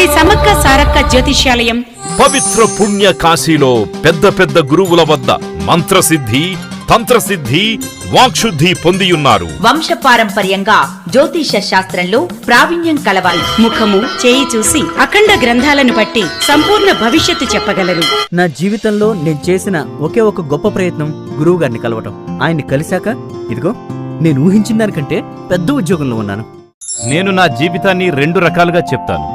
శ్రీ సమ్మక్క సారక్క జ్యోతిష్యాలయం పవిత్ర పుణ్య కాశీలో పెద్ద పెద్ద గురువుల వద్ద మంత్రసిద్ధి, తంత్రసిద్ధి, వాక్శుద్ధి పొందియున్నారు. వంశపారంపర్యంగా జ్యోతిష శాస్త్రంలో ప్రావీణ్యం కలవారు. ముఖము, చేయి చూసి అఖండ గ్రంథాలను బట్టి సంపూర్ణ భవిష్యత్తు చెప్పగలరు. నా జీవితంలో నేను చేసిన ఒకే ఒక గొప్ప ప్రయత్నం గురువు గారిని కలవటం. ఆయన్ని కలిశాక ఇదిగో నేను ఊహించిన దానికంటే పెద్ద ఉద్యోగంలో ఉన్నాను. నేను నా జీవితాన్ని 2 రకాలుగా చెప్తాను.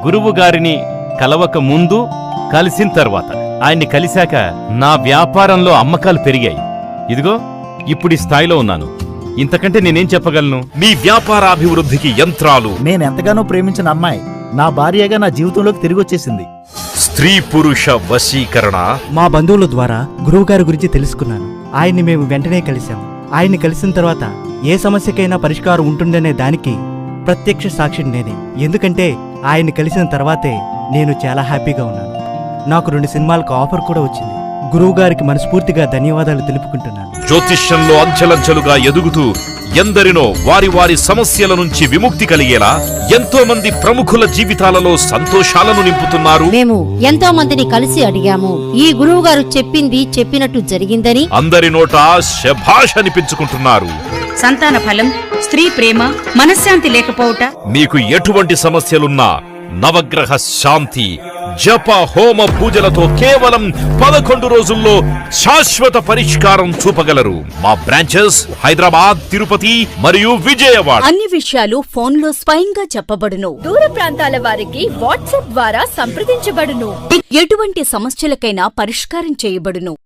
గురువు గారిని కలవక ముందు, కలిసిన తర్వాత. ఆయన్ని కలిశాక నా వ్యాపారంలో అమ్మకాలు పెరిగాయి. ఇదిగో ఇప్పుడు ఈ స్థాయిలో ఉన్నాను. ఇంతకంటే నేనేం చెప్పగలను? మీ వ్యాపారాభివృద్ధికి యంత్రాలు, నేనెంతగానో ప్రేమించిన అమ్మాయి నా భార్యగా నా జీవితంలోకి తిరిగొచ్చేసింది. స్త్రీ పురుష వశీకరణ. మా బంధువుల ద్వారా గురువుగారి గురించి తెలుసుకున్నాను. ఆయన్ని మేము వెంటనే కలిశాం. ఆయన్ని కలిసిన తర్వాత ఏ సమస్యకైనా పరిష్కారం ఉంటుందనే దానికి ప్రత్యక్ష సాక్షిని నేనే. ఎందుకంటే ఆయన్ని కలిసిన తర్వాతే నేను చాలా హ్యాపీగా ఉన్నాను. నాకు 2 సినిమాలకు ఆఫర్ కూడా వచ్చింది. గురువుగారికి మనస్ఫూర్తిగా ధన్యవాదాలు తెలుపుకుంటున్నాను. జ్యోతిష్యంలో అంచెలంచెలుగా ఎదుగుతూ ఎందరినో వారి వారి సమస్యల నుంచి విముక్తి కలిగేలా ఎంతో మంది ప్రముఖుల జీవితాలలో సంతోషాలను నింపుతున్నారు. మేము ఎంతో మందిని కలిసి అడిగాము. ఈ గురువు గారు చెప్పింది చెప్పినట్టు జరిగిందని అందరి నోట శభాష్ అనిపించుకుంటున్నారు. సంతాన ఫలం, స్త్రీ ప్రేమ, మనశ్శాంతి లేకపోవుట, మీకు ఎటువంటి సమస్యలున్నా నవగ్రహ శాంతి, జప హోమ పూజలతో కేవలం 11 రోజుల్లో శాశ్వత పరిష్కారం చూపగలరు. మా బ్రాంచెస్ హైదరాబాద్, తిరుపతి మరియు విజయవాడ. అన్ని విషయాలు ఫోన్లో స్వయంగా చెప్పబడును. దూర ప్రాంతాల వారికి వాట్సాప్ ద్వారా సంప్రదించబడును. ఎటువంటి సమస్యలకైనా పరిష్కారం చేయబడును.